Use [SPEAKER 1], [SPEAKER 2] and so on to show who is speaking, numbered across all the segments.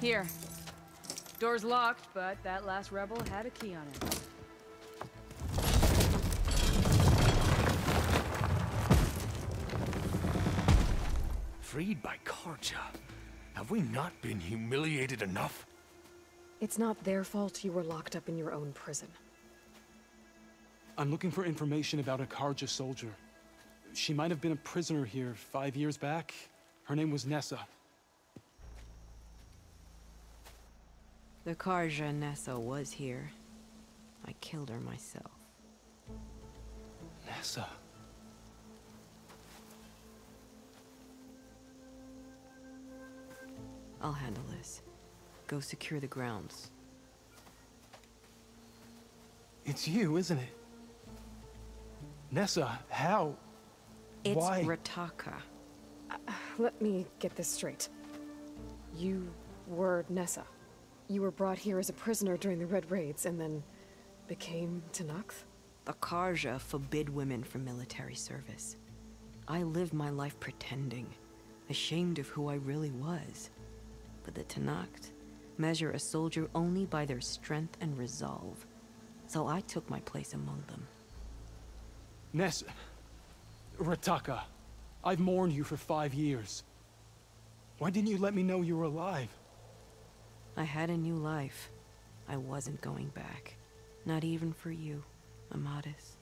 [SPEAKER 1] Here. Door's locked, but that last rebel had a key on it.
[SPEAKER 2] Freed by Carja. Have we not been humiliated enough?
[SPEAKER 3] It's not their fault you were locked up in your own prison.
[SPEAKER 4] I'm looking for information about a Carja soldier. She might have been a prisoner here 5 years back. Her name was Nessa.
[SPEAKER 5] The Carja Nessa was here. I killed her myself.
[SPEAKER 4] Nessa.
[SPEAKER 5] I'll handle this. Go secure the grounds.
[SPEAKER 4] It's you, isn't it? Nessa, how?
[SPEAKER 5] It's
[SPEAKER 4] Why?
[SPEAKER 5] Rataka.
[SPEAKER 3] Let me get this straight. You were Nessa. You were brought here as a prisoner during the Red Raids and then became Tenakth?
[SPEAKER 5] The Carja forbid women from military service. I lived my life pretending, ashamed of who I really was. But the Tenakth measure a soldier only by their strength and resolve. So I took my place among them.
[SPEAKER 4] Nessa. Rataka. I've mourned you for 5 years. Why didn't you let me know you were alive?
[SPEAKER 5] I had a new life. I wasn't going back. Not even for you, Amadis.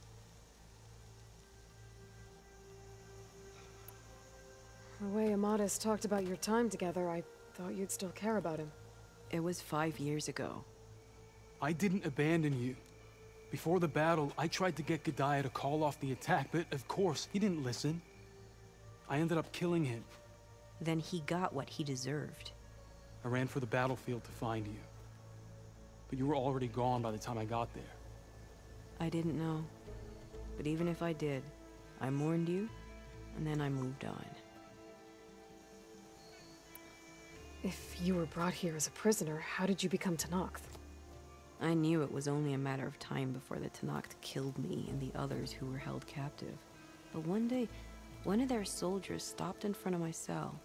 [SPEAKER 3] The way Amadis talked about your time together, I thought you'd still care about him.
[SPEAKER 5] It was 5 years ago.
[SPEAKER 4] I didn't abandon you. Before the battle, I tried to get Gudaya to call off the attack, but of course, he didn't listen. I ended up killing him.
[SPEAKER 5] Then he got what he deserved.
[SPEAKER 4] I ran for the battlefield to find you. But you were already gone by the time I got there.
[SPEAKER 5] I didn't know. But even if I did, I mourned you, and then I moved on.
[SPEAKER 3] If you were brought here as a prisoner, how did you become Tenakth?
[SPEAKER 5] I knew it was only a matter of time before the Tenakth killed me and the others who were held captive. But one day, one of their soldiers stopped in front of my cell,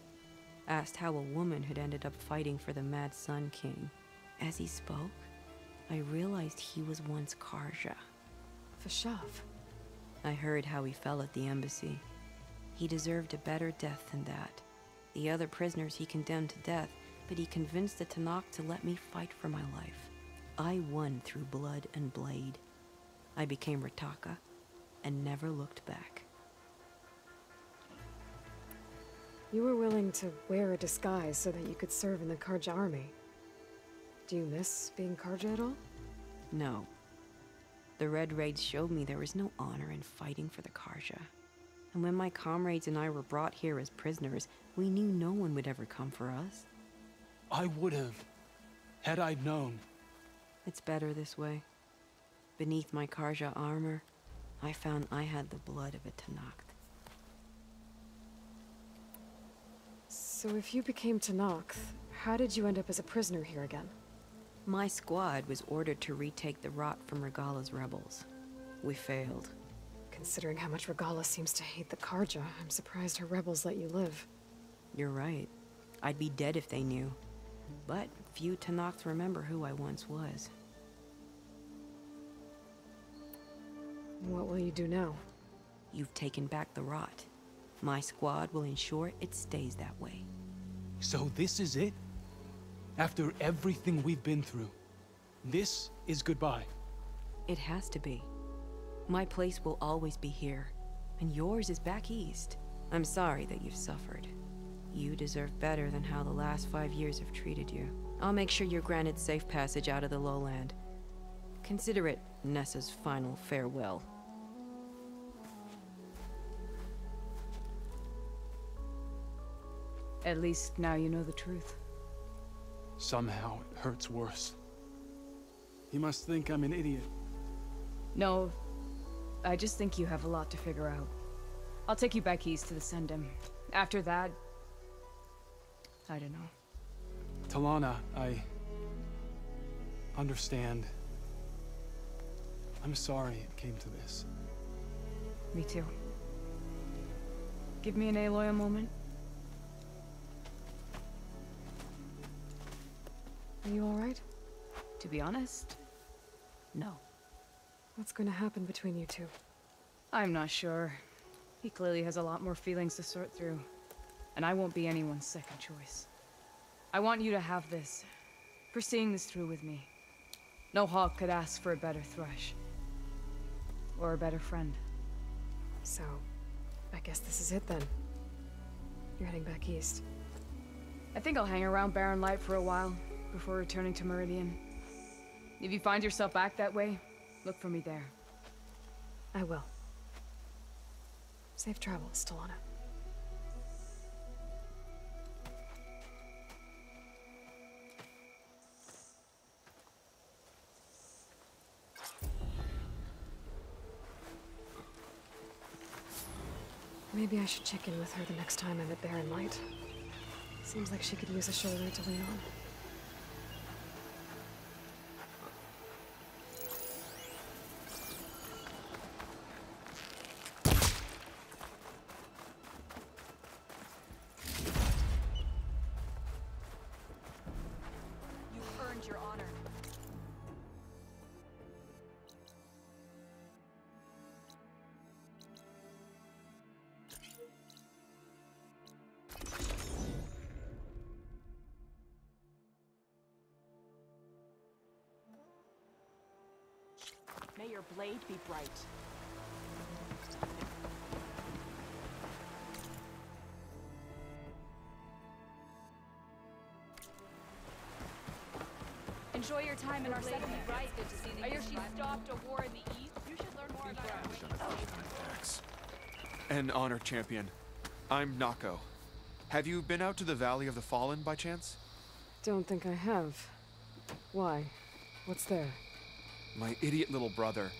[SPEAKER 5] asked how a woman had ended up fighting for the Mad Sun King. As he spoke, I realized he was once Carja.
[SPEAKER 3] Vashav.
[SPEAKER 5] I heard how he fell at the embassy. He deserved a better death than that. The other prisoners he condemned to death, but he convinced the Tenakth to let me fight for my life. I won through blood and blade. I became Rataka and never looked back.
[SPEAKER 3] You were willing to wear a disguise so that you could serve in the Carja army. Do you miss being Carja at all?
[SPEAKER 5] No. The Red Raids showed me there was no honor in fighting for the Carja. And when my comrades and I were brought here as prisoners, we knew no one would ever come for us.
[SPEAKER 4] I would have, had I known.
[SPEAKER 5] It's better this way. Beneath my Carja armor, I found I had the blood of a Tenakth.
[SPEAKER 3] So if you became Tenakth, how did you end up as a prisoner here again?
[SPEAKER 5] My squad was ordered to retake the Rot from Regala's rebels. We failed.
[SPEAKER 3] Considering how much Regala seems to hate the Carja, I'm surprised her rebels let you live.
[SPEAKER 5] You're right. I'd be dead if they knew. But few Tenakth remember who I once was.
[SPEAKER 3] What will you do now?
[SPEAKER 5] You've taken back the Rot. My squad will ensure it stays that way.
[SPEAKER 4] So this is it? After everything we've been through, this is goodbye.
[SPEAKER 5] It has to be. My place will always be here, and yours is back east. I'm sorry that you've suffered. You deserve better than how the last 5 years have treated you. I'll make sure you're granted safe passage out of the lowland. Consider it Nessa's final farewell.
[SPEAKER 1] At least now you know the truth.
[SPEAKER 4] Somehow it hurts worse. You must think I'm an idiot.
[SPEAKER 1] No, I just think you have a lot to figure out. I'll take you back east to the Sendem. After that, I don't know.
[SPEAKER 4] Talana, I understand. I'm sorry it came to this.
[SPEAKER 1] Me too. Give me an Aloy a moment.
[SPEAKER 3] Are you alright?
[SPEAKER 1] To be honest, no.
[SPEAKER 3] What's going to happen between you two?
[SPEAKER 1] I'm not sure. He clearly has a lot more feelings to sort through. And I won't be anyone's second choice. I want you to have this, for seeing this through with me. No hawk could ask for a better thrush. Or a better friend.
[SPEAKER 3] So, I guess this is it then. You're heading back east.
[SPEAKER 1] I think I'll hang around Barren Light for a while, before returning to Meridian. If you find yourself back that way, look for me there.
[SPEAKER 3] I will. Safe travels, Talana. Maybe I should check in with her the next time I'm at Barren Light. Seems like she could use a shoulder to lean on.
[SPEAKER 1] You've earned your honor.
[SPEAKER 6] May your blade be bright.
[SPEAKER 1] Enjoy your time in our settlement.
[SPEAKER 6] Right. Good to see that. I hear she stopped a war in the east. You should learn more about her.
[SPEAKER 7] An honor champion. I'm Nako. Have you been out to the Valley of the Fallen by chance?
[SPEAKER 3] Don't think I have. Why? What's there?
[SPEAKER 7] My idiot little brother.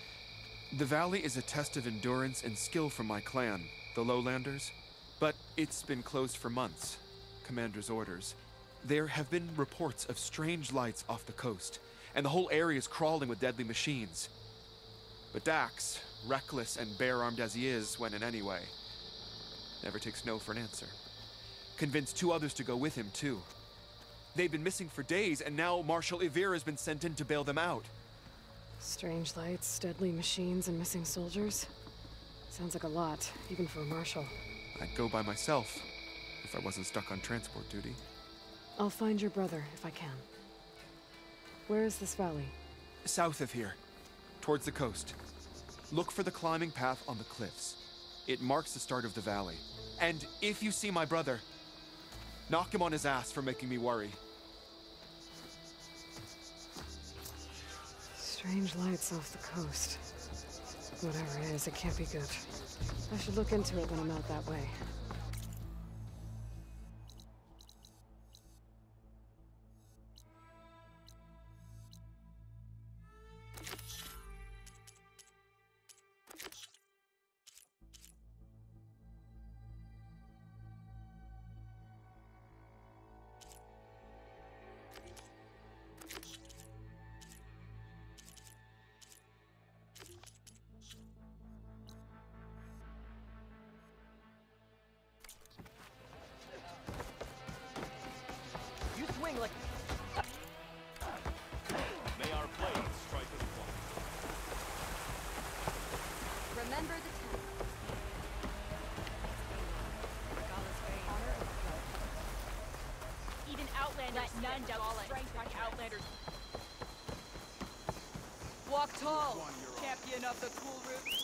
[SPEAKER 7] The valley is a test of endurance and skill for my clan, the Lowlanders. But it's been closed for months. Commander's orders. There have been reports of strange lights off the coast, and the whole area is crawling with deadly machines. But Dax, reckless and bare-armed as he is when in any way, never takes no for an answer. Convinced 2 others to go with him, too. They've been missing for days, and now Marshal Ivir has been sent in to bail them out.
[SPEAKER 3] Strange lights, deadly machines, and missing soldiers? Sounds like a lot, even for a marshal.
[SPEAKER 7] I'd go by myself, if I wasn't stuck on transport duty.
[SPEAKER 3] I'll find your brother, if I can. Where is this valley?
[SPEAKER 7] South of here, towards the coast. Look for the climbing path on the cliffs. It marks the start of the valley. And if you see my brother, knock him on his ass for making me worry.
[SPEAKER 3] Strange lights off the coast. Whatever it is, it can't be good. I should look into it when I'm out that way.
[SPEAKER 6] Swing like.
[SPEAKER 2] May our blades strike as one.
[SPEAKER 6] Remember the time. Even Outlanders. Let none doubt strength on Outlanders. Walk tall, champion of the cool route.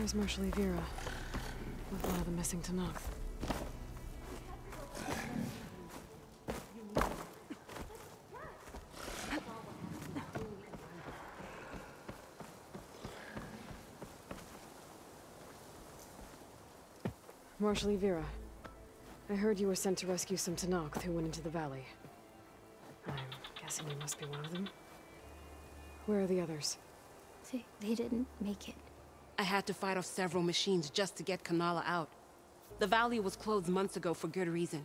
[SPEAKER 3] Where's Marshal Vera? With one of the missing Tenakth. Marshal Vera, I heard you were sent to rescue some Tenakth who went into the valley. I'm guessing you must be one of them. Where are the others?
[SPEAKER 8] They didn't make it.
[SPEAKER 9] I had to fight off several machines just to get Kanala out. The valley was closed months ago for good reason.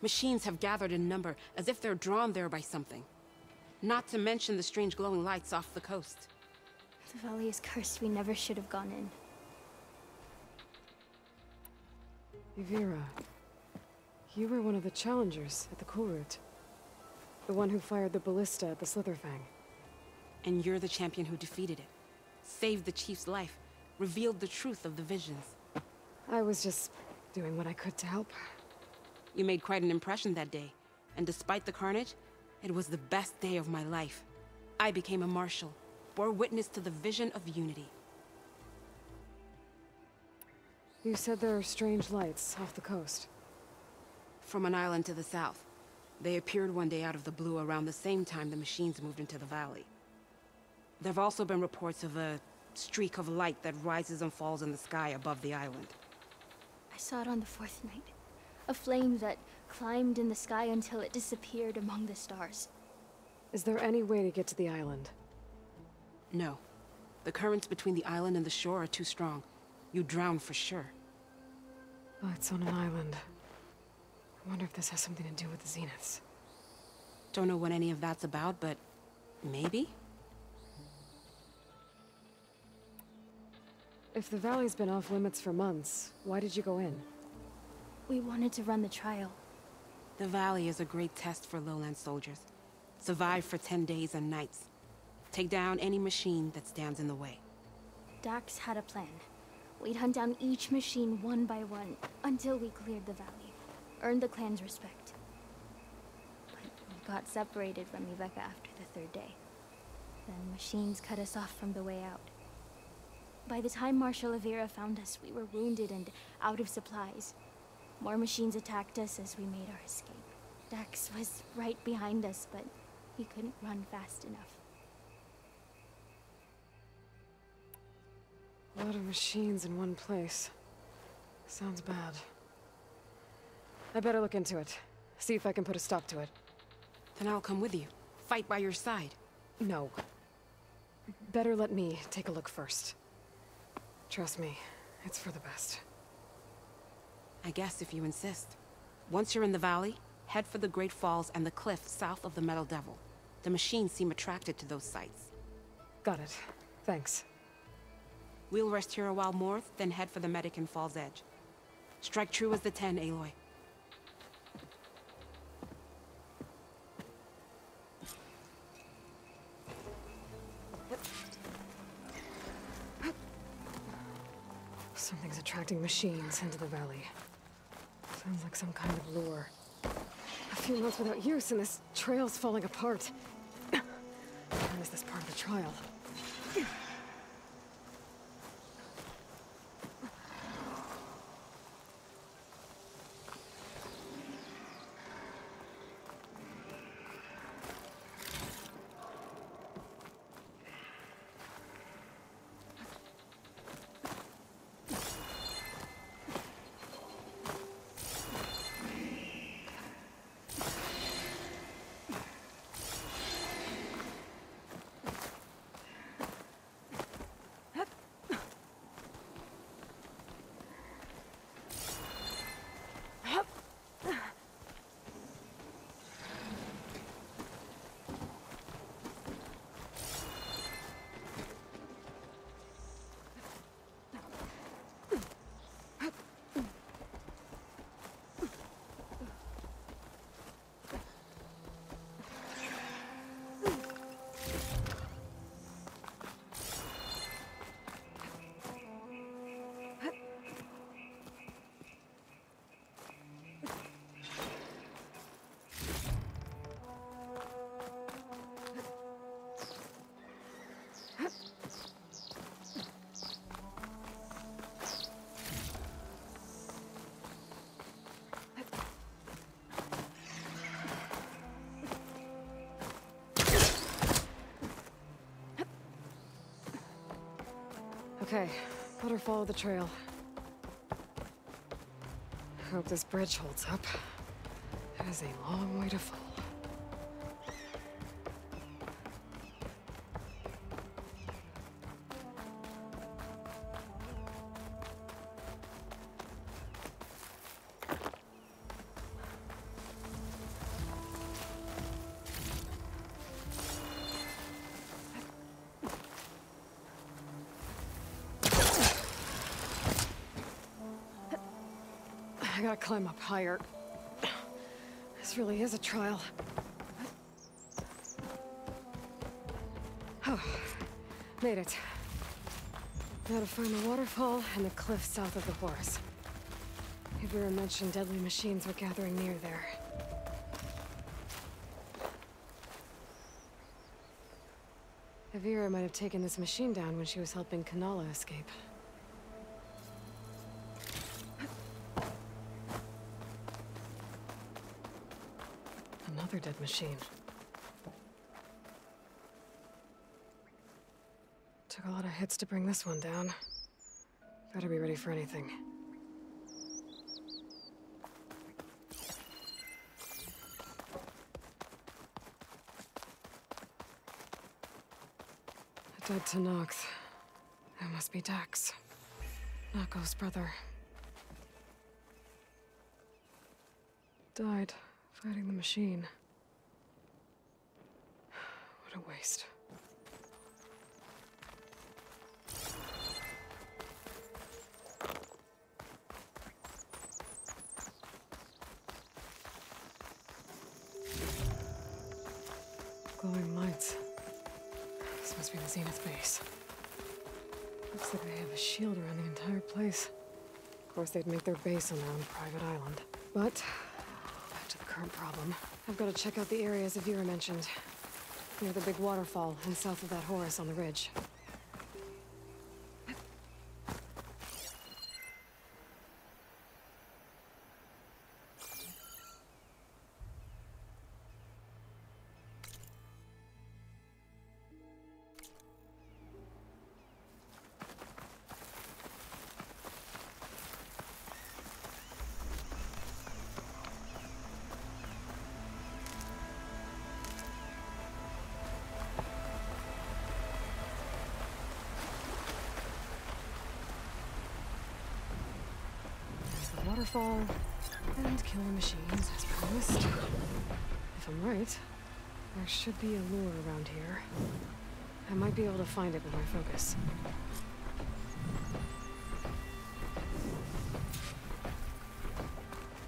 [SPEAKER 9] Machines have gathered in number, as if they're drawn there by something. Not to mention the strange glowing lights off the coast.
[SPEAKER 8] The valley is cursed. We never should have gone in.
[SPEAKER 3] Vera, you were one of the challengers at the Kulrut. The one who fired the ballista at the Slitherfang.
[SPEAKER 9] And you're the champion who defeated it. Saved the chief's life. Revealed the truth of the visions.
[SPEAKER 3] I was just doing what I could to help.
[SPEAKER 9] You made quite an impression that day. And despite the carnage, it was the best day of my life. I became a marshal. Bore witness to the vision of unity.
[SPEAKER 3] You said there are strange lights off the coast.
[SPEAKER 9] From an island to the south. They appeared one day out of the blue around the same time the machines moved into the valley. There have also been reports of a streak of light that rises and falls in the sky above the island.
[SPEAKER 8] I saw it on the fourth night. A flame that climbed in the sky until it disappeared among the stars.
[SPEAKER 3] Is there any way to get to the island?
[SPEAKER 9] No. The currents between the island and the shore are too strong. You'd drown for sure.
[SPEAKER 3] Oh, it's on an island. I wonder if this has something to do with the Zeniths.
[SPEAKER 9] Don't know what any of that's about, but maybe?
[SPEAKER 3] If the valley's been off limits for months, why did you go in?
[SPEAKER 8] We wanted to run the trial.
[SPEAKER 9] The valley is a great test for lowland soldiers. Survive for 10 days and nights. Take down any machine that stands in the way.
[SPEAKER 8] Dax had a plan. We'd hunt down each machine one by one until we cleared the valley. Earned the clan's respect. But we got separated from Iveka after the third day. Then machines cut us off from the way out. By the time Marshal Vera found us, we were wounded and out of supplies. More machines attacked us as we made our escape. Dax was right behind us, but he couldn't run fast enough.
[SPEAKER 3] A lot of machines in one place. Sounds bad. I better look into it. See if I can put a stop to it.
[SPEAKER 9] Then I'll come with you. Fight by your side.
[SPEAKER 3] No. Better let me take a look first. Trust me, it's for the best.
[SPEAKER 9] I guess if you insist. Once you're in the valley, head for the Great Falls and the cliff south of the Metal Devil. The machines seem attracted to those sites.
[SPEAKER 3] Got it. Thanks.
[SPEAKER 9] We'll rest here a while more, then head for the medic in Fall's Edge. Strike true as the 10, Aloy.
[SPEAKER 3] Something's attracting machines into the valley. Sounds like some kind of lure. A few months without use and this trail's falling apart. When is this part of the trial? Okay, better follow the trail. Hope this bridge holds up. It is a long way to fall. I gotta climb up higher. This really is a trial. Oh, made it. Now to find the waterfall and the cliff south of the horse. Ivira mentioned deadly machines were gathering near there. Ivira might have taken this machine down when she was helping Kanala escape. Another dead machine. Took a lot of hits to bring this one down. Better be ready for anything. A dead Tenakth. That must be Dax. Nako's brother. Died fighting the machine. What a waste. Glowing lights. This must be the Zenith base. Looks like they have a shield around the entire place. Of course, they'd make their base on their own private island. But back to the current problem. I've got to check out the areas Ivira mentioned. Near the big waterfall and south of that horse on the ridge. Waterfall, and kill the machines as promised. If I'm right, there should be a lure around here. I might be able to find it with my focus.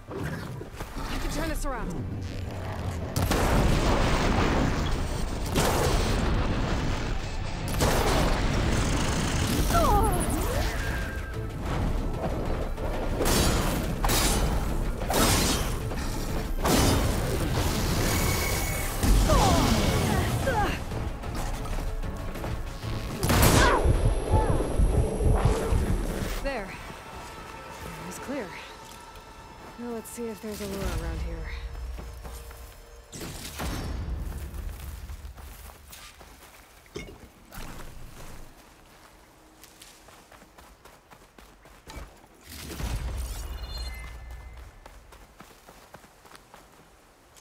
[SPEAKER 3] I can turn this around. Let's see if there's a lure around here.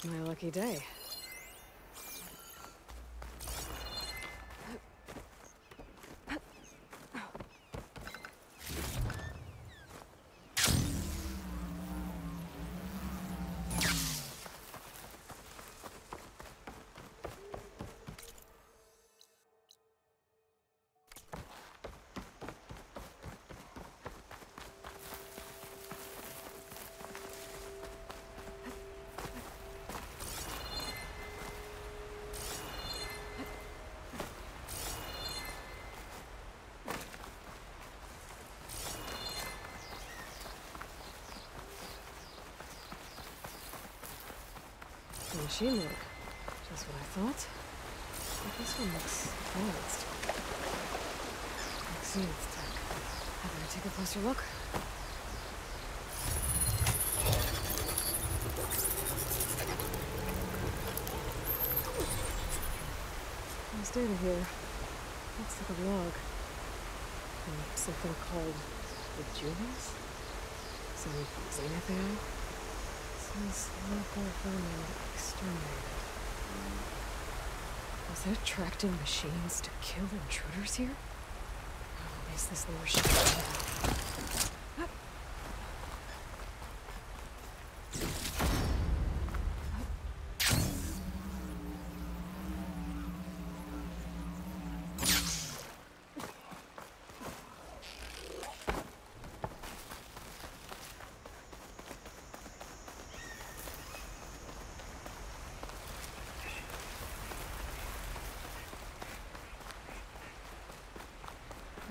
[SPEAKER 3] My lucky day. The machine look. Just what I thought. But this one looks advanced. Like Zenith tech. I better take a closer look. There's data here. Looks like a log. And something called the Julius? Some Zenith AI? Says local vermin exterminated. Was it attracting machines to kill intruders here? At least this lore should be.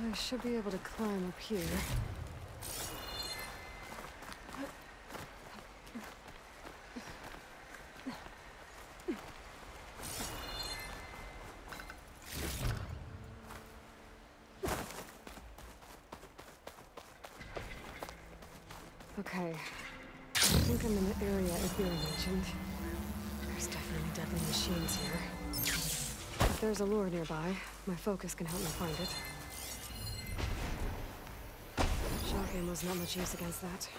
[SPEAKER 3] I should be able to climb up here. Okay, I think I'm in the area Ibir mentioned. There's definitely deadly machines here. If there's a lure nearby, my focus can help me find it. Shock ammo's not much use against that.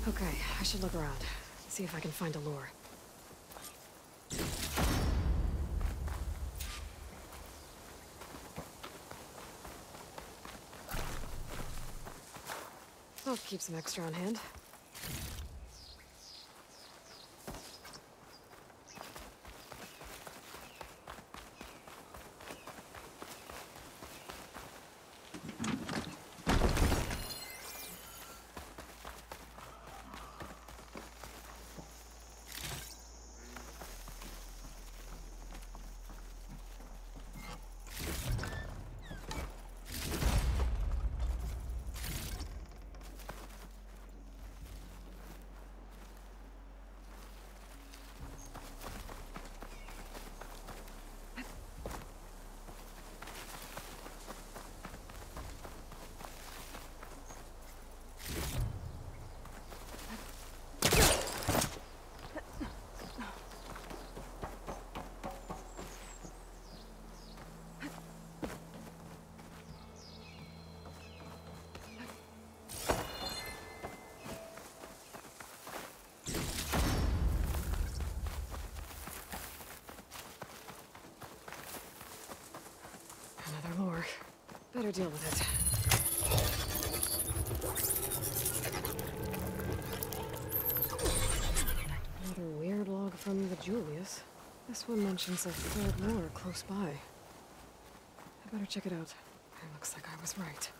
[SPEAKER 3] Okay, I should look around. See if I can find a lure. I'll keep some extra on hand. Another lure. Better deal with it. Another weird log from the Julius. This one mentions a third lure close by. I better check it out. It looks like I was right.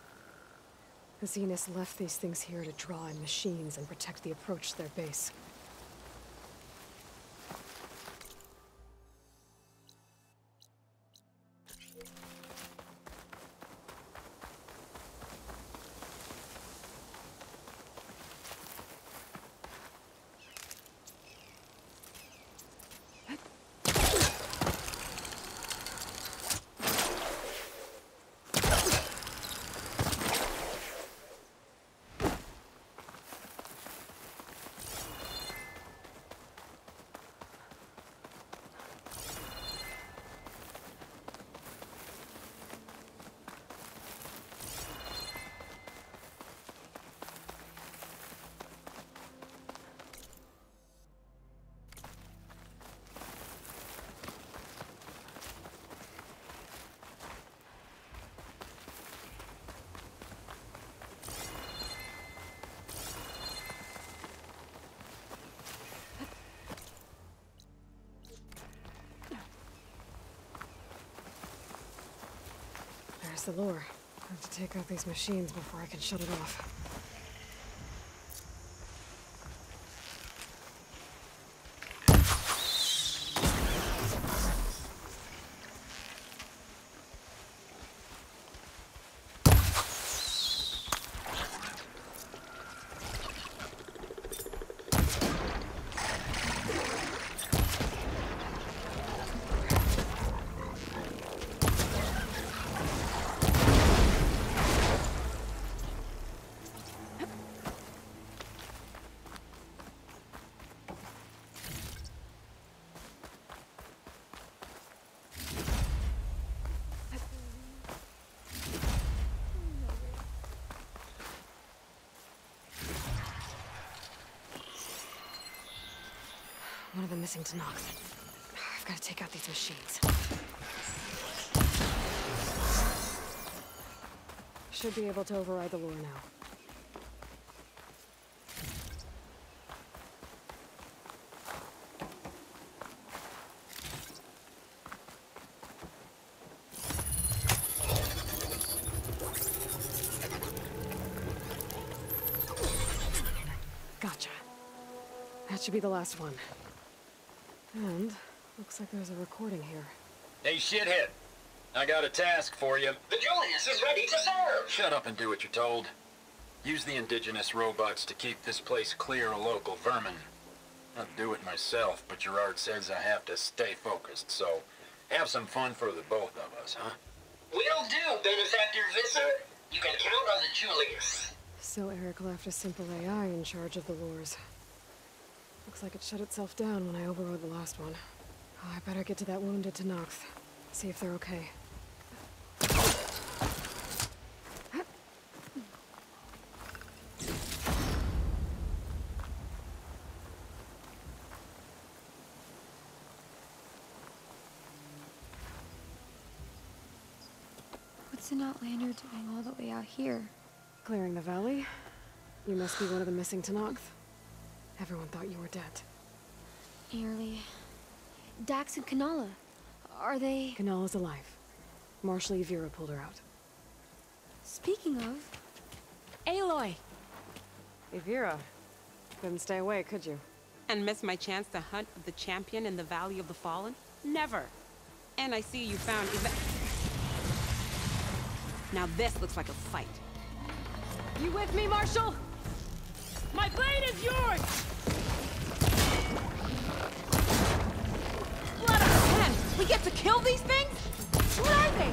[SPEAKER 3] The Zeniths left these things here to draw in machines and protect the approach to their base. the lure. I have to take out these machines before I can shut it off. One of the missing Tenaks. I've got to take out these machines. Should be able to override the lure now. Gotcha. That should be the last one. And looks like there's a recording here.
[SPEAKER 10] Hey, shithead. I got a task for you.
[SPEAKER 11] The Julius is ready to serve!
[SPEAKER 10] Shut up and do what you're told. Use the indigenous robots to keep this place clear of local vermin. I'll do it myself, but Gerard says I have to stay focused, so have some fun for the both of us, huh?
[SPEAKER 11] Will do, Benefactor Visser. You can count on the Julius.
[SPEAKER 3] So Eric left a simple AI in charge of the lures. Looks like it shut itself down when I overrode the last one. Oh, I better get to that wounded Tenaks. See if they're okay.
[SPEAKER 12] What's an Outlander doing all the way out here?
[SPEAKER 3] Clearing the valley? You must be one of the missing Tenaks. Everyone thought you were dead.
[SPEAKER 12] Nearly. Dax and Kanala. Are they...
[SPEAKER 3] Kanala's alive. Marshal Yvira pulled her out.
[SPEAKER 12] Speaking of...
[SPEAKER 9] Aloy!
[SPEAKER 3] Yvira. Couldn't stay away, could you?
[SPEAKER 9] And miss my chance to hunt the champion in the Valley of the Fallen? Never! And I see you found Now this looks like a fight.
[SPEAKER 3] You with me, Marshal?
[SPEAKER 9] My blade is yours! Blood on our hands! We get to kill these things? What are they?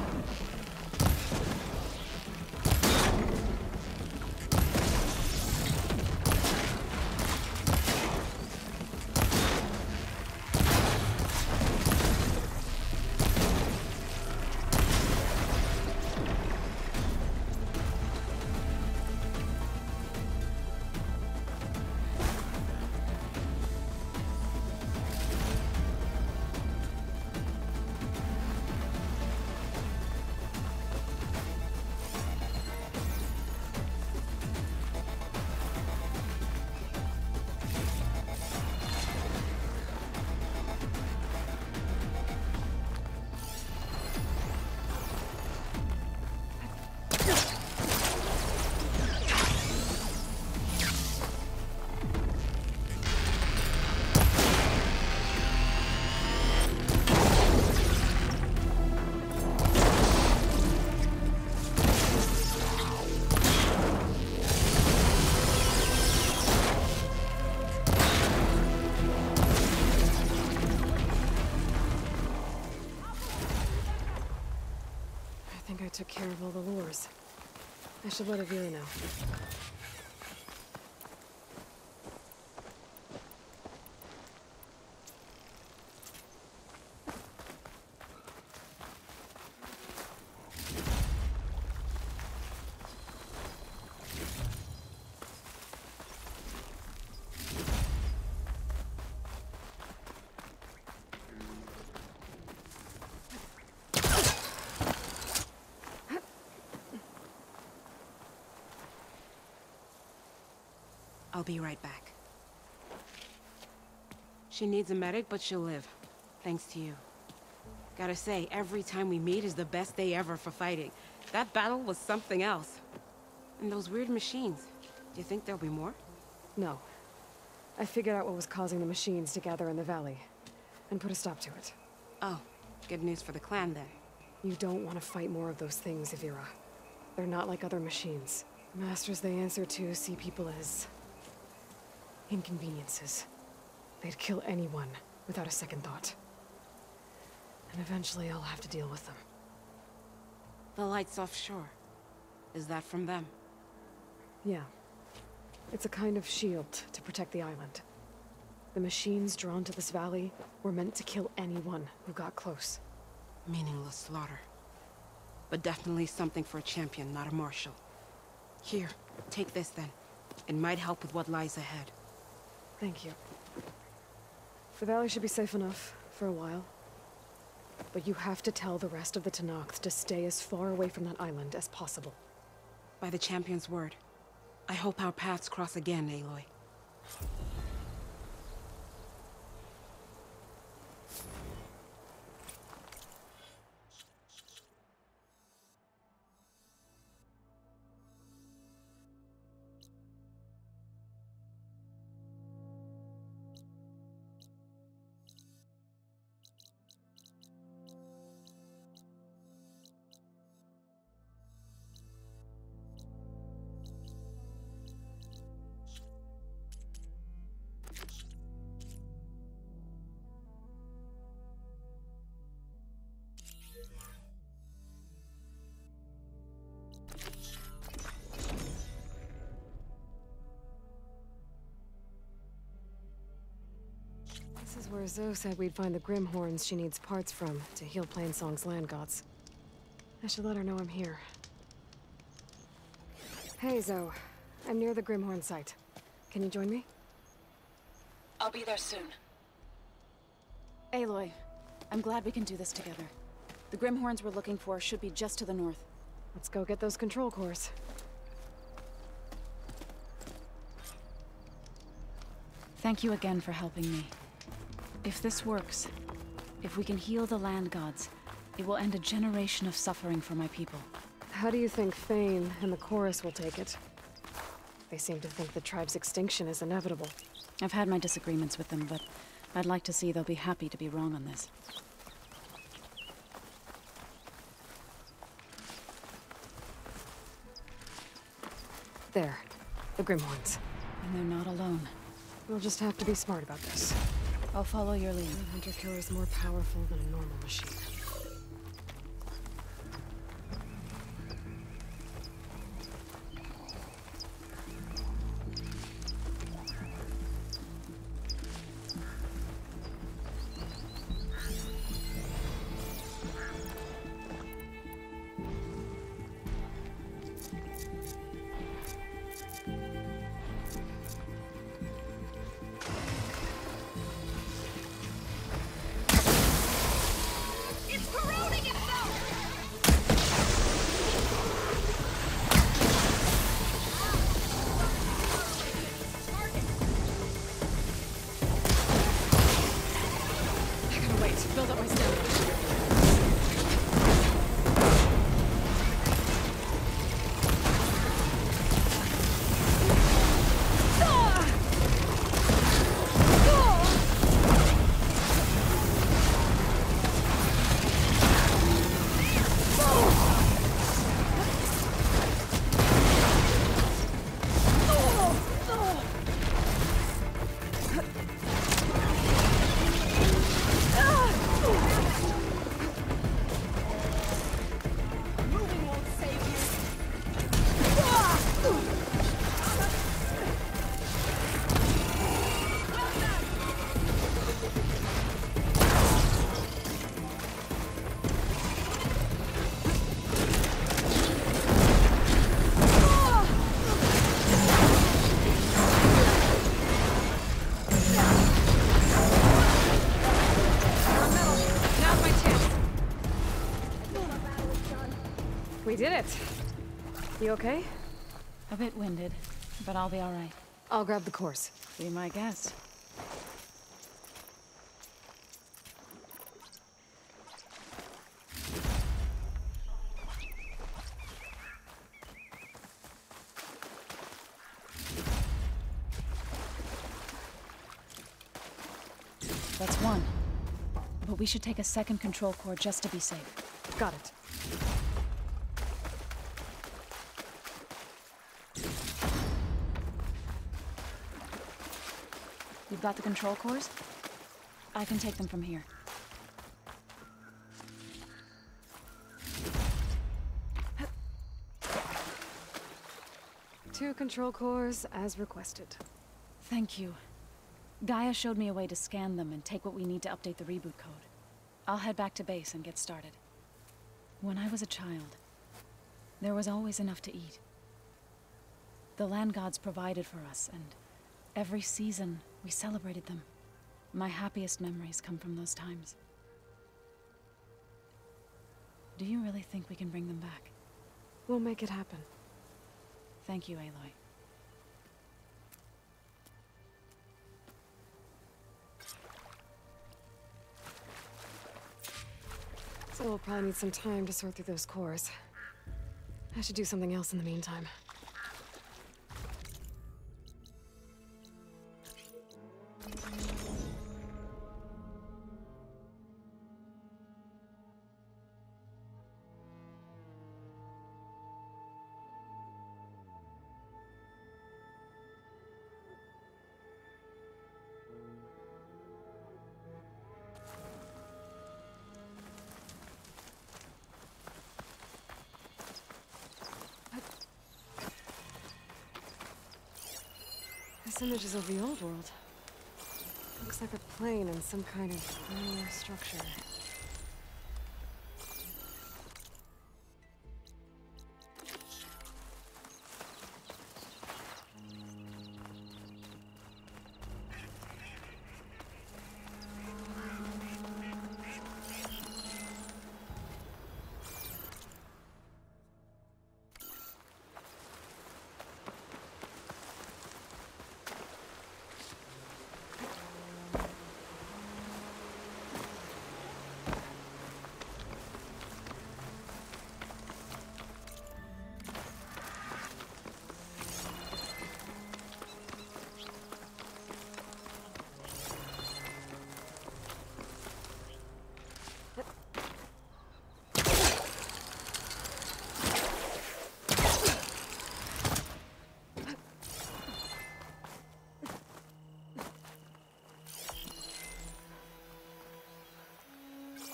[SPEAKER 3] I took care of all the lures. I should let Yvira know.
[SPEAKER 9] I'll be right back. She needs a medic, but she'll live. Thanks to you. Gotta say, every time we meet is the best day ever for fighting. That battle was something else. And those weird machines. Do you think there'll be more?
[SPEAKER 3] No. I figured out what was causing the machines to gather in the valley, and put a stop to it.
[SPEAKER 9] Oh, good news for the clan then.
[SPEAKER 3] You don't want to fight more of those things, Evira. They're not like other machines. The masters they answer to see people as inconveniences. They'd kill anyone without a second thought. And eventually I'll have to deal with them.
[SPEAKER 9] The lights offshore. Is that from them?
[SPEAKER 3] Yeah. It's a kind of shield to protect the island. The machines drawn to this valley were meant to kill anyone who got close.
[SPEAKER 9] Meaningless slaughter. But definitely something for a champion, not a marshal. Here, take this then. It might help with what lies ahead.
[SPEAKER 3] Thank you. The valley should be safe enough for a while. But you have to tell the rest of the Tenakth to stay as far away from that island as possible.
[SPEAKER 9] By the champion's word. I hope our paths cross again, Aloy.
[SPEAKER 3] This is where Zoe said we'd find the Grimhorns she needs parts from to heal Plainsong's land gods. I should let her know I'm here. Hey, Zoe. I'm near the Grimhorn site. Can you join me?
[SPEAKER 13] I'll be there soon.
[SPEAKER 14] Aloy, I'm glad we can do this together. The Grimhorns we're looking for should be just to the north.
[SPEAKER 3] Let's go get those control cores.
[SPEAKER 14] Thank you again for helping me. If this works, if we can heal the land gods, it will end a generation of suffering for my people.
[SPEAKER 3] How do you think Thane and the Chorus will take it? They seem to think the tribe's extinction is inevitable.
[SPEAKER 14] I've had my disagreements with them, but I'd like to see they'll be happy to be wrong on this.
[SPEAKER 3] There. The Grimhorns.
[SPEAKER 14] And they're not alone.
[SPEAKER 3] We'll just have to be smart about this.
[SPEAKER 14] I'll follow your lead.
[SPEAKER 3] The Hunter-Killer is more powerful than a normal machine. We did it! You okay?
[SPEAKER 14] A bit winded, but I'll be all right.
[SPEAKER 3] I'll grab the course.
[SPEAKER 14] Be my guest. That's one. But we should take a second control core just to be safe.
[SPEAKER 3] Got it.
[SPEAKER 14] You've got the control cores? I can take them from here.
[SPEAKER 3] Two control cores, as requested.
[SPEAKER 14] Thank you. Gaia showed me a way to scan them and take what we need to update the reboot code. I'll head back to base and get started. When I was a child, there was always enough to eat. The land gods provided for us, and every season we celebrated them. My happiest memories come from those times. Do you really think we can bring them back?
[SPEAKER 3] We'll make it happen.
[SPEAKER 14] Thank you, Aloy.
[SPEAKER 3] So we'll probably need some time to sort through those cores. I should do something else in the meantime. This image is of the old world. Looks like a plane and some kind of metal structure.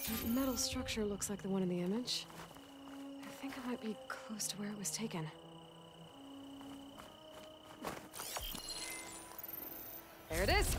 [SPEAKER 3] That metal structure looks like the one in the image. I think it might be close to where it was taken. There it is!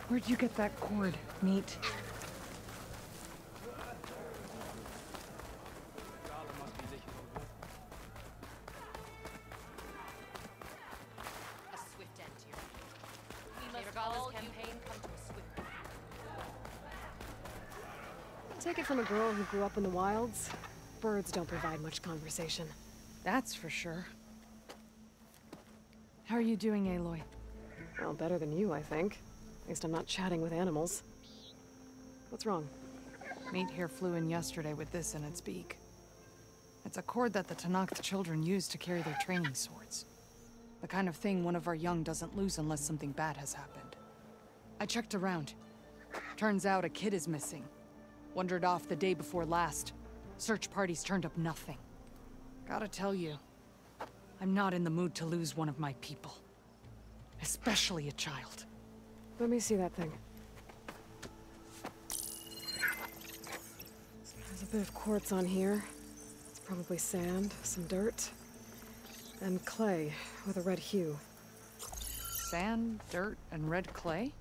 [SPEAKER 1] Where'd you get that cord, Meat?
[SPEAKER 15] A swift end to your May Regalla's campaign come to a swift end.
[SPEAKER 3] Take it from a girl who grew up in the wilds. Birds don't provide much conversation.
[SPEAKER 1] That's for sure. How are you doing, Aloy?
[SPEAKER 3] Well, better than you, I think. At least I'm not chatting with animals. What's wrong?
[SPEAKER 1] Meat here flew in yesterday with this in its beak. It's a cord that the Tenakth children use to carry their training swords. The kind of thing one of our young doesn't lose unless something bad has happened. I checked around. Turns out a kid is missing. Wandered off the day before last. Search parties turned up nothing. Gotta tell you, I'm not in the mood to lose one of my people. Especially a child.
[SPEAKER 3] Let me see that thing. There's a bit of quartz on here. It's probably sand, some dirt, and clay with a red hue.
[SPEAKER 1] Sand, dirt, and red clay?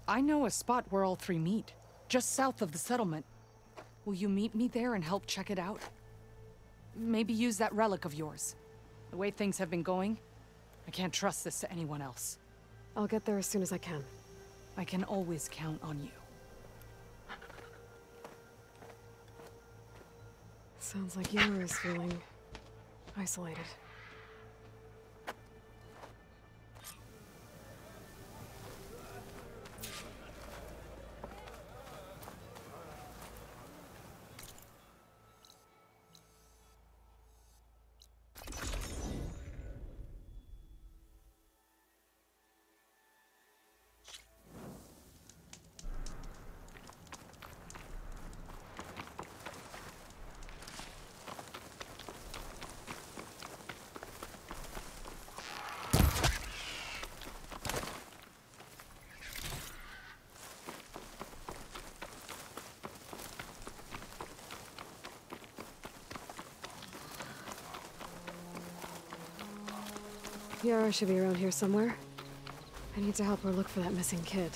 [SPEAKER 1] I know a spot where all three meet, just south of the settlement. Will you meet me there and help check it out? Maybe use that relic of yours. The way things have been going, I can't trust this to anyone else.
[SPEAKER 3] I'll get there as soon as I can.
[SPEAKER 1] I can always count on you.
[SPEAKER 3] Sounds like Yara is feeling isolated. Yara should be around here somewhere. I need to help her look for that missing kid.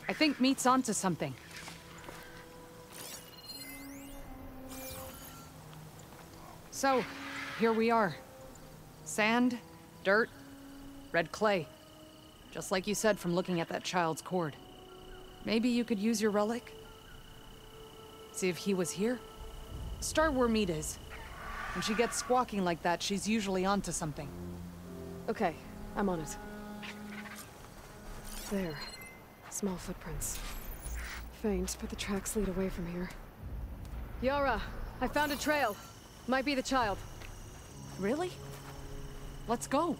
[SPEAKER 1] I think Meat's onto something. So, here we are. Sand, dirt, red clay. Just like you said from looking at that child's cord. Maybe you could use your relic? See if he was here? Start where Meat is. When she gets squawking like that, she's usually onto something.
[SPEAKER 3] Okay, I'm on it. There. Small footprints. Faint, but the tracks lead away from here. Yara! I found a trail! Might be the child.
[SPEAKER 1] Really? Let's go.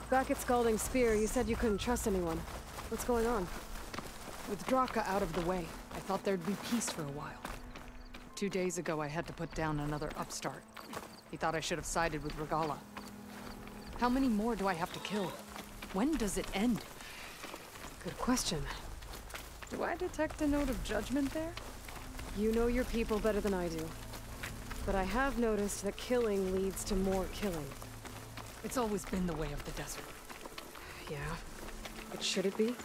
[SPEAKER 3] Back at Scalding Spear, you said you couldn't trust anyone. What's going on?
[SPEAKER 1] With Draka out of the way, I thought there'd be peace for a while. 2 days ago, I had to put down another upstart. He thought I should have sided with Regalla. How many more do I have to kill? When does it end?
[SPEAKER 3] Good question.
[SPEAKER 1] Do I detect a note of judgment there?
[SPEAKER 3] You know your people better than I do. But I have noticed that killing leads to more killing.
[SPEAKER 1] It's always been the way of the desert.
[SPEAKER 3] Yeah. But should it be?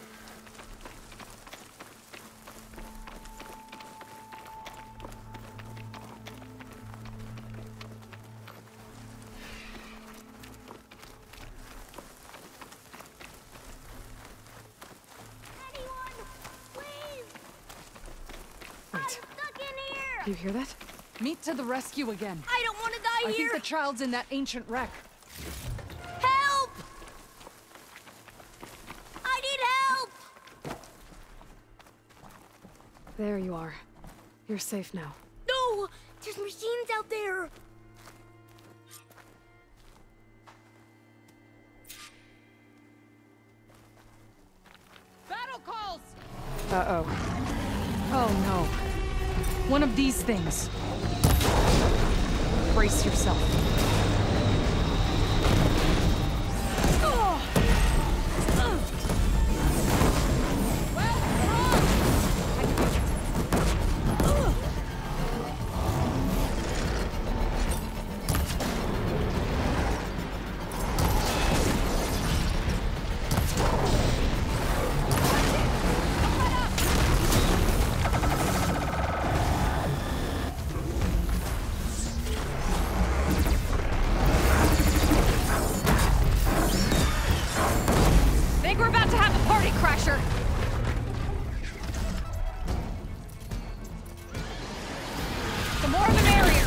[SPEAKER 3] You hear that?
[SPEAKER 1] Meat to the rescue again.
[SPEAKER 8] I don't want to die
[SPEAKER 1] here! I
[SPEAKER 8] here!
[SPEAKER 1] think the child's in that ancient wreck.
[SPEAKER 8] Help! I need help!
[SPEAKER 3] There you are. You're safe now.
[SPEAKER 8] No! There's machines out there!
[SPEAKER 1] Battle calls! Uh-oh. Oh no. One of these things. Brace yourself. Think we're about to have a party crasher! The more the merrier!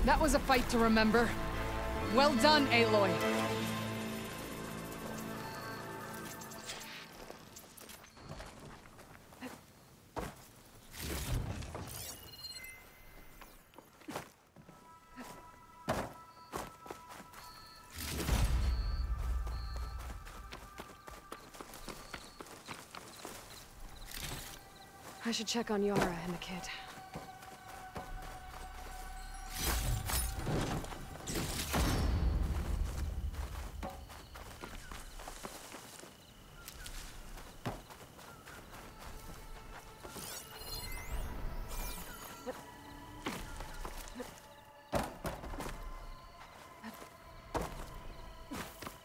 [SPEAKER 1] That was a fight to remember. Well done, Aloy.
[SPEAKER 3] I should check on Yara and the kid.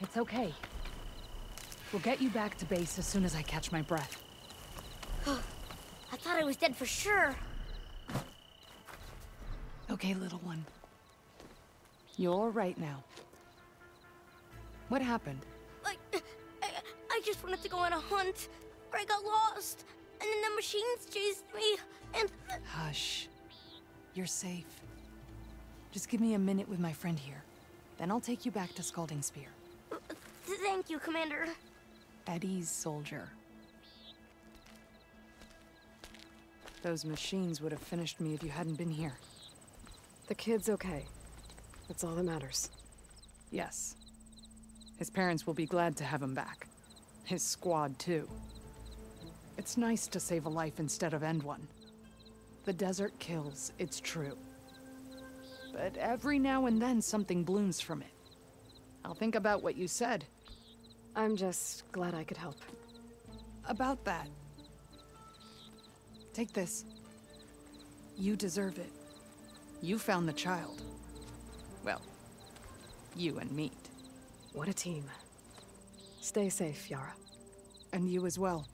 [SPEAKER 1] It's okay. We'll get you back to base as soon as I catch my breath.
[SPEAKER 8] I thought I was dead for sure.
[SPEAKER 1] Okay, little one. You're all right now. What happened?
[SPEAKER 8] I just wanted to go on a hunt, but I got lost, and then the machines chased me, and...
[SPEAKER 1] Hush. You're safe. Just give me a minute with my friend here. Then I'll take you back to Scalding Spear.
[SPEAKER 8] Thank you, Commander.
[SPEAKER 1] At ease, soldier. Those machines would have finished me if you hadn't been here.
[SPEAKER 3] The kid's okay. That's all that matters.
[SPEAKER 1] Yes. His parents will be glad to have him back. His squad, too. It's nice to save a life instead of end one. The desert kills, it's true. But every now and then something blooms from it. I'll think about what you said.
[SPEAKER 3] I'm just glad I could help.
[SPEAKER 1] About that. Take this. You deserve it. You found the child. Well, you and Meat.
[SPEAKER 3] What a team. Stay safe, Yara.
[SPEAKER 1] And you as well.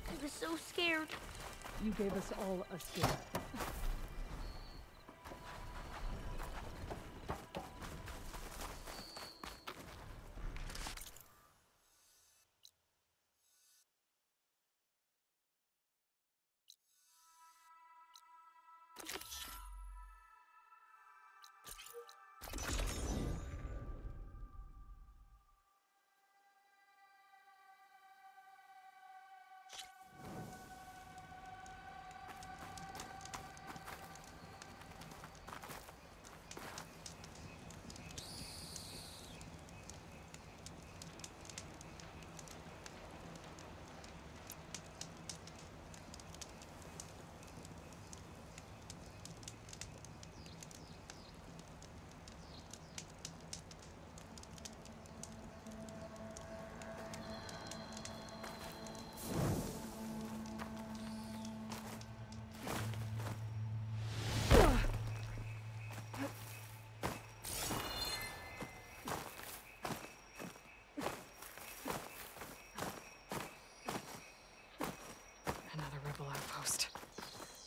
[SPEAKER 8] I was so scared.
[SPEAKER 1] You gave us all a scare.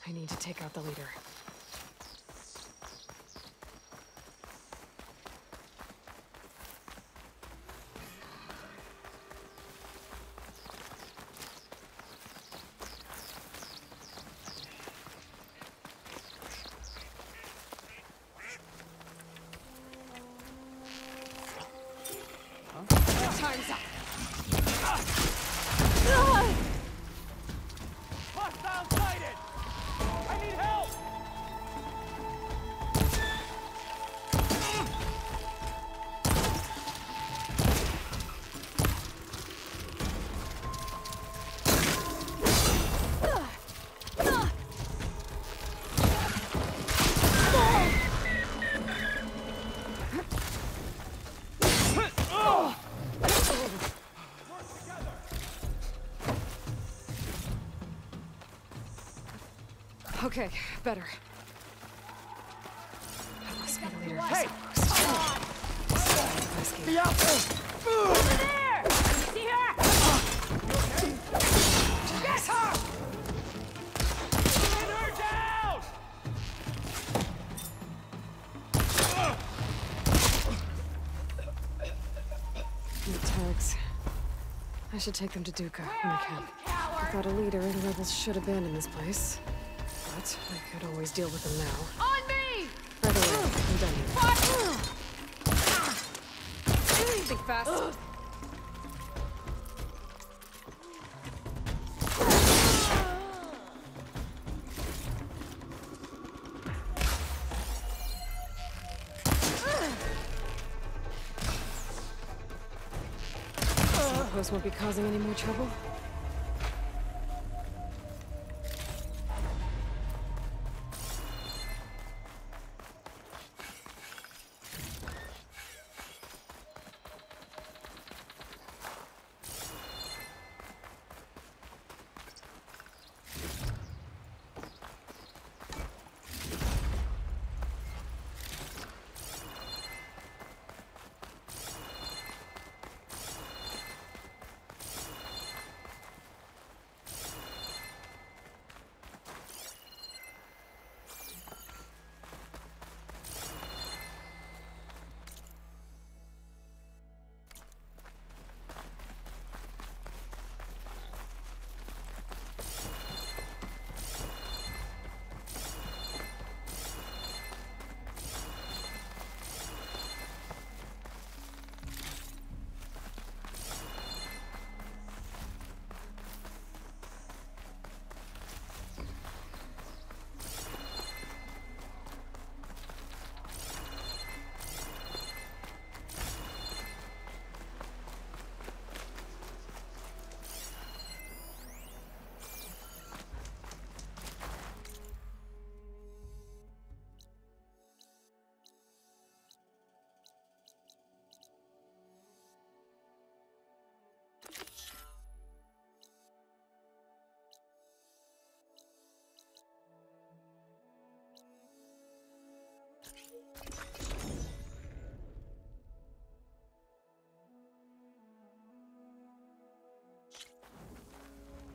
[SPEAKER 3] I need to take out the leader.
[SPEAKER 6] Time's up. Hostile sighted! I need help!
[SPEAKER 3] Okay, better. That must be the leader.
[SPEAKER 6] Hey!
[SPEAKER 3] Be
[SPEAKER 6] out there! Over there! See her? Get her! Pin her down!
[SPEAKER 3] The tags. I should take them to Duca when I can. I thought a leader the rebels should abandon this place. But I could always deal with them now.
[SPEAKER 6] On me!
[SPEAKER 3] By the way, I'm done here. Think fast. The post won't be causing any more trouble.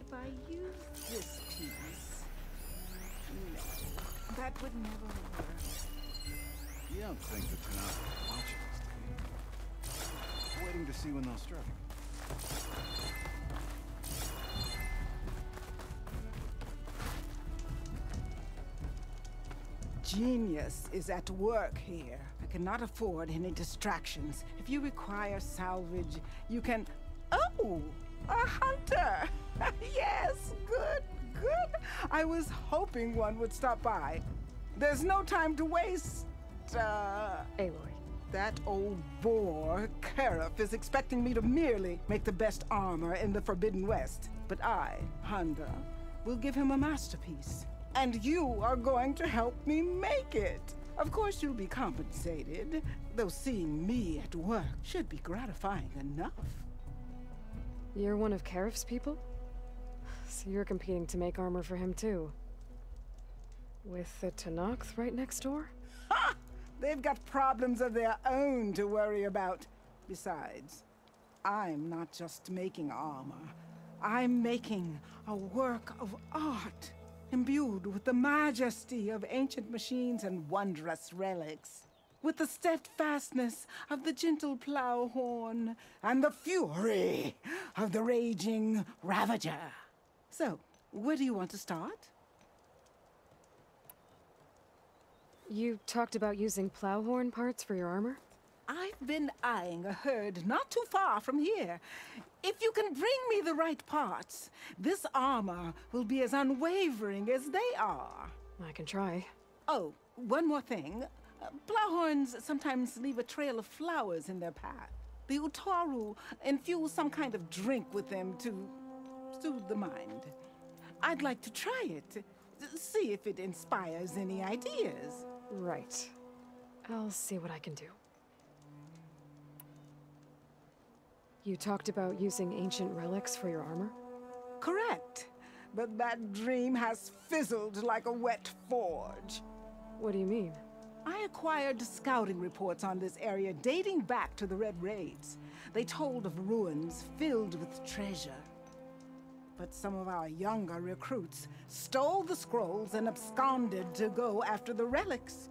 [SPEAKER 16] If I use this piece, no, that would never work.
[SPEAKER 17] You don't think the Tanakh is watching us, do you? Waiting to see when they'll strike.
[SPEAKER 16] Genius is at work here. I cannot afford any distractions. If you require salvage, you can... Oh! A hunter! Yes, good, good. I was hoping one would stop by. There's no time to waste,
[SPEAKER 3] Aloy.
[SPEAKER 16] That old boar, Karif, is expecting me to merely make the best armor in the Forbidden West. But I, Honda, will give him a masterpiece. And you are going to help me make it. Of course you'll be compensated, though seeing me at work should be gratifying enough.
[SPEAKER 3] You're one of Karif's people? So you're competing to make armor for him too. With the Tanakh right next door?
[SPEAKER 16] Ha! They've got problems of their own to worry about. Besides, I'm not just making armor. I'm making a work of art. imbued with the majesty of ancient machines and wondrous relics, with the steadfastness of the gentle plow horn and the fury of the raging Ravager. So, where do you want to start?
[SPEAKER 3] You talked about using plowhorn parts for your armor?
[SPEAKER 16] I've been eyeing a herd not too far from here. If you can bring me the right parts, this armor will be as unwavering as they are.
[SPEAKER 3] I can try.
[SPEAKER 16] Oh, one more thing. Plowhorns sometimes leave a trail of flowers in their path. The Utaru infuse some kind of drink with them to soothe the mind. I'd like to try it, see if it inspires any ideas.
[SPEAKER 3] Right. I'll see what I can do. You talked about using ancient relics for your armor?
[SPEAKER 16] Correct. But that dream has fizzled like a wet forge.
[SPEAKER 3] What do you mean?
[SPEAKER 16] I acquired scouting reports on this area dating back to the Red Raids. They told of ruins filled with treasure. But some of our younger recruits stole the scrolls and absconded to go after the relics.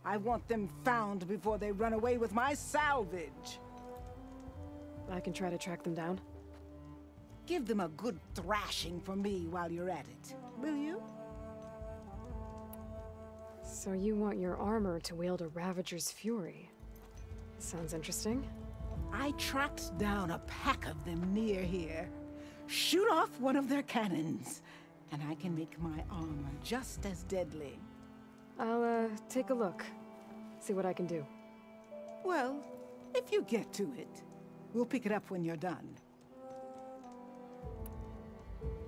[SPEAKER 16] I want them found before they run away with my salvage.
[SPEAKER 3] I can try to track them down.
[SPEAKER 16] Give them a good thrashing for me while you're at it, will you?
[SPEAKER 3] So you want your armor to wield a Ravager's fury? Sounds interesting.
[SPEAKER 16] I tracked down a pack of them near here. Shoot off one of their cannons, and I can make my armor just as deadly.
[SPEAKER 3] I'll, take a look. See what I can do.
[SPEAKER 16] Well, if you get to it, we'll pick it up when you're done.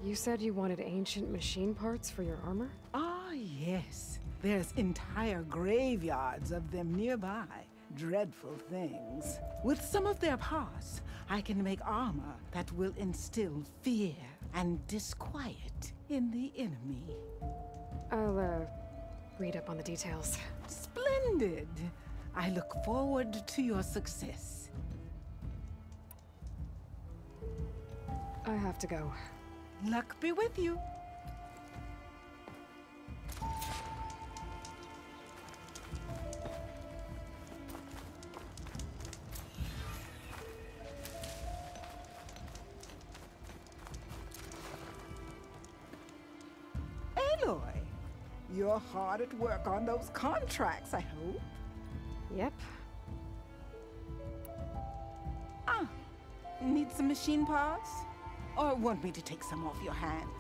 [SPEAKER 3] You said you wanted ancient machine parts for your armor?
[SPEAKER 16] Ah, yes. There's entire graveyards of them nearby. Dreadful things. With some of their parts, I can make armor that will instill fear and disquiet in the enemy.
[SPEAKER 3] I'll, read up on the details.
[SPEAKER 16] Splendid! I look forward to your success.
[SPEAKER 3] I have to go.
[SPEAKER 16] Luck be with you. Aloy, you're hard at work on those contracts, I hope.
[SPEAKER 3] Yep.
[SPEAKER 16] Ah, need some machine parts? Or want me to take some off your hands?